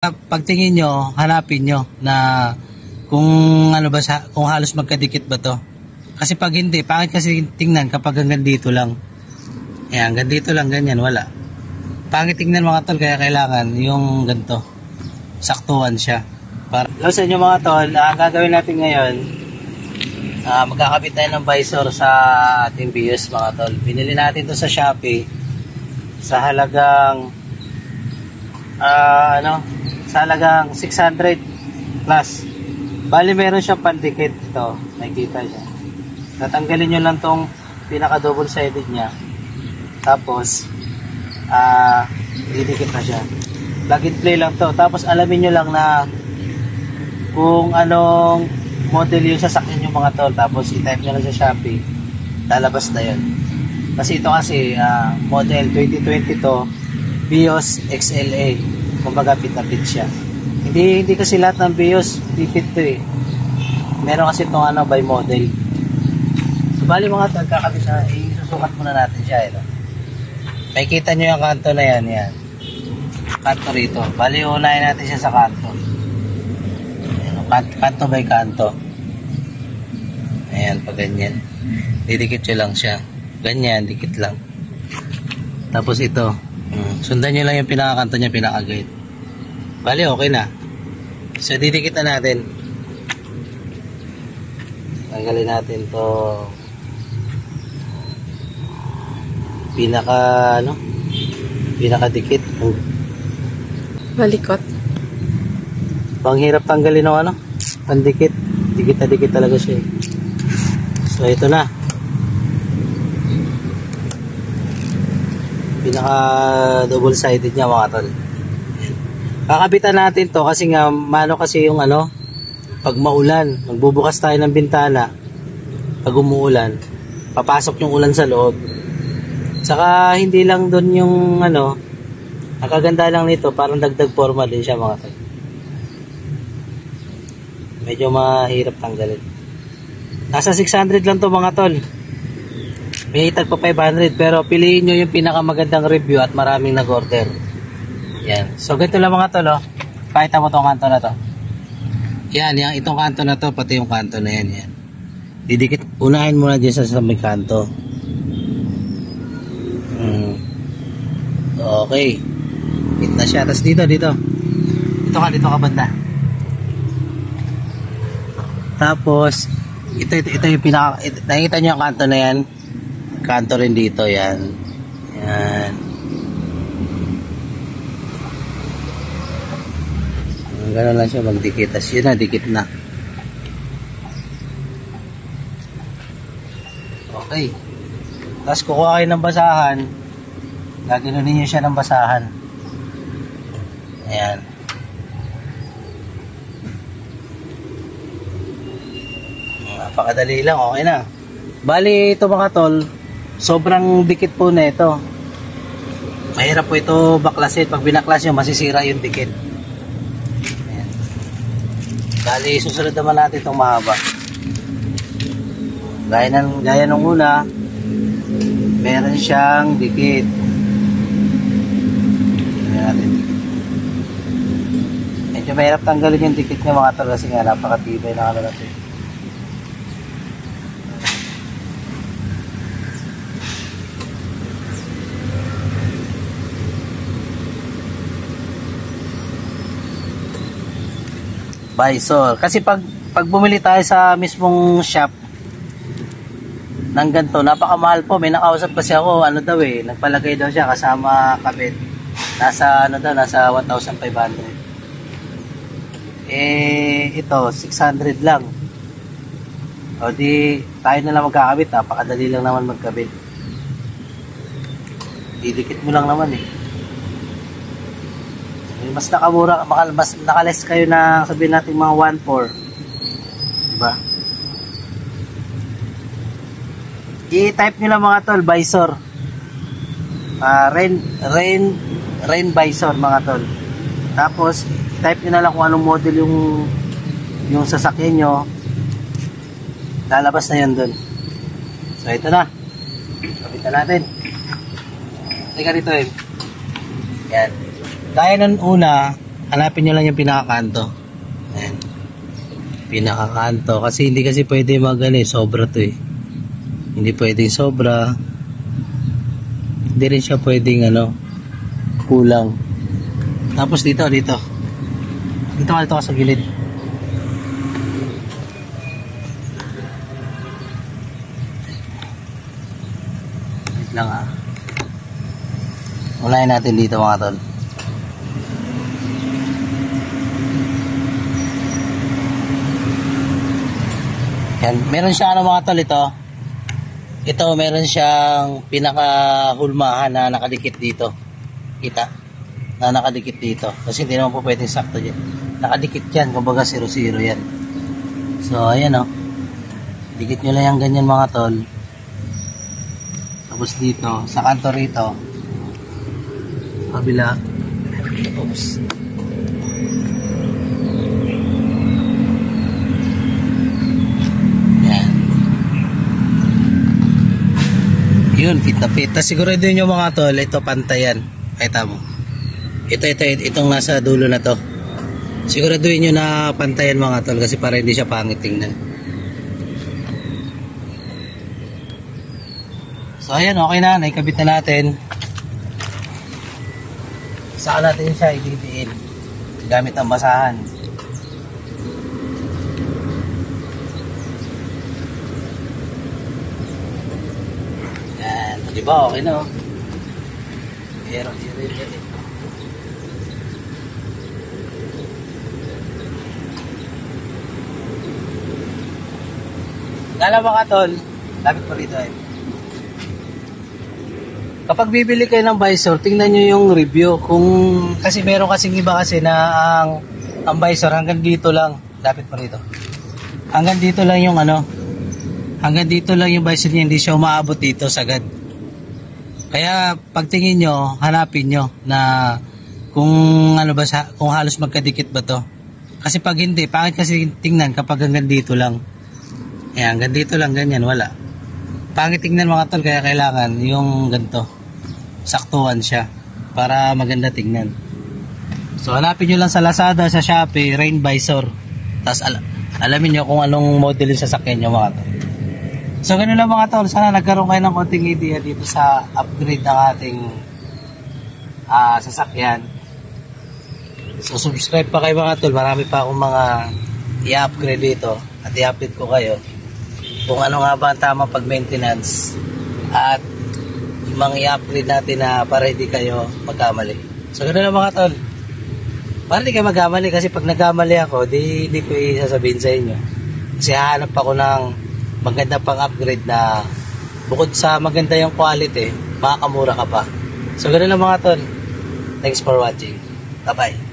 Pagtingin nyo, hanapin nyo na kung ano ba kung halos magkadikit ba to. Kasi pag hindi, pangit kasi tingnan kapag hanggang dito lang. Ayan, hanggang dito lang, ganyan, wala. Pangit tingnan mga tol, kaya kailangan yung ganito. Saktuhan siya. Hello sa inyo mga tol, ang gagawin natin ngayon, magkakabit tayo ng visor sa ating BIOS mga tol. Binili natin to sa Shopee sa halagang sa halagang 600 plus. Bali meron siyang pandikit ito, nakikita niya. Tatanggalin nyo lang tong pinaka double sided niya, tapos didikit na siya. Plug and play lang to. Tapos alamin nyo lang na kung anong model yung sasakyan nyo mga tol, tapos i-type nyo lang sa Shopee, lalabas na yun. Kasi ito kasi model 2022 BIOS XLA, kumbaga fit na fit siya. Hindi kasi lahat ng BIOS fit to eh. Meron kasi itong by model. So bali mga tol, kakabit na, isusukat muna natin siya makikita nyo yung kanto na yan, kanto rito. Bali unahin natin siya sa kanto. Kanto by kanto. Ayan, pag ganyan didikit nyo lang siya, ganyan, dikit lang. Tapos ito, sundan nyo lang yung pinakakanto nya, pinaka-guide. Bali okay na. So didikit na natin. Tanggalin natin to pinaka-dikit. Malikot. Panghirap tanggalin ng pandikit. Dikit na dikit talaga siya. So ito na. Pinaka double sided niya mga tol. Kakabitan natin to kasi nga kasi yung pag maulan, magbubukas tayo ng bintana. Pag umuulan, papasok yung ulan sa loob. Saka hindi lang doon yung ang kaganda lang nito, parang dagdag forma din siya mga tol. Medyo mahirap tanggalin. Nasa 600 lang to mga tol. May tag pa 500, pero piliin nyo yung pinakamagandang review at maraming nag-order. Yan. So ganito lang mga tol, pakita mo tong kanto na to. Yan, itong kanto na to, pati yung kanto na yan. Didikit, unahin muna dyan sa may kanto. Okay. Hit na siya. Tapos dito. Dito ka banda. Tapos ito yung nakikita nyo yung kanto na yan. Kanto rin dito, yan. Gano'n lang siya magdikit. Tapos yun na, dikit na. Okay. Tapos kukuha kayo ng basahan. Gaganunin nyo siya ng basahan. Ayan. Napakadali lang, okay na. Bali ito mga tol, sobrang dikit po na ito. Mahirap po ito baklasin. Pag binaklas nyo, masisira yung dikit. Ayan. Bali susunod naman natin itong mahaba. Gaya ng una, meron siyang dikit. Medyo mahirap tanggalin yung dikit niya mga tol kasi nga napakatibay na natin. Visor. Kasi pag bumili tayo sa mismong shop ng ganito, napakamahal po. May nakausap kasi ako, nagpalagay daw siya kasama kabit. Nasa 1,500. Ito 600 lang. O di tayo na lang magkakabit, napakadali lang naman magkabit. Didikit mo lang naman mas nakamura, mas nakales kayo na sabihin natin mga 1,400. Diba? I-type nyo lang mga tol, visor. Rain visor mga tol. Tapos type nyo na lang kung anong model yung sasakyan nyo. Lalabas na yun dun. So ito na. Kapitan natin. Teka dito Yan. Gaya ng una, hanapin nyo lang yung pinakakanto. Ayan. Pinakakanto. Kasi hindi kasi pwede sobra to eh. Hindi pwedeng sobra. Hindi rin siya pwedeng kulang. Tapos dito ka sa gilid. Wait lang ah. Unahin natin dito mga tol. Yan, meron siyang mga tol ito. Ito meron siyang pinakahulmahan na nakadikit dito. Kita? Na nakadikit dito. Kasi hindi naman po pwedeng sakto dyan. Nakadikit yan, kumbaga 0-0 yan. So ayan o. Dikit nyo lang yung ganyan mga tol. Tapos dito, sa kanto rito. Kabila. Oops. Yun, fit na fit. Tapos siguraduhin nyo mga tol, ito pantayan. Kita mo. Itong nasa dulo na to. Siguraduhin nyo na pantayan mga tol kasi para hindi siya pangit tingnan. So ayan, okay na. Naikabit na natin. Saan natin siya ididiin gamit ang basahan. Diba, okay na oh. Pero alam mo ka tol, lapit po rito eh. Kapag bibili kayo ng visor, tingnan nyo yung review. Kasi meron kasing iba kasi na ang visor hanggang dito lang. Lapit po rito. Hanggang dito lang yung hanggang dito lang yung visor niya, hindi siya umaabot dito sagad. Kaya pagtingin nyo, hanapin nyo na kung kung halos magkadikit ba to. Kasi pag hindi, pangit kasi tingnan kapag hanggang dito lang. Ayan, hanggang dito lang, ganyan, wala. Pangit tingnan mga tol, kaya kailangan yung ganito. Saktuhan siya para maganda tingnan. So hanapin nyo lang sa Lazada, sa Shopee, rain visor. Tapos alamin nyo kung anong model yung sasakyan nyo mga tol. So ganun lang mga tol, sana nagkaroon kayo ng konting idea dito sa upgrade ng ating sasakyan. So subscribe pa kayo mga tol, marami pa akong mga i-upgrade dito at i-update ko kayo kung ano nga ba ang tamang pag-maintenance at yung mga i-upgrade natin na para hindi kayo magkamali. So ganun lang mga tol, para hindi kayo magkamali kasi pag nagkamali ako, hindi ko isasabihin sa inyo kasi hahanap ako ng maganda pang upgrade na bukod sa maganda yung quality, makakamura ka pa. So, ganoon lang mga tol. Thanks for watching. Bye-bye.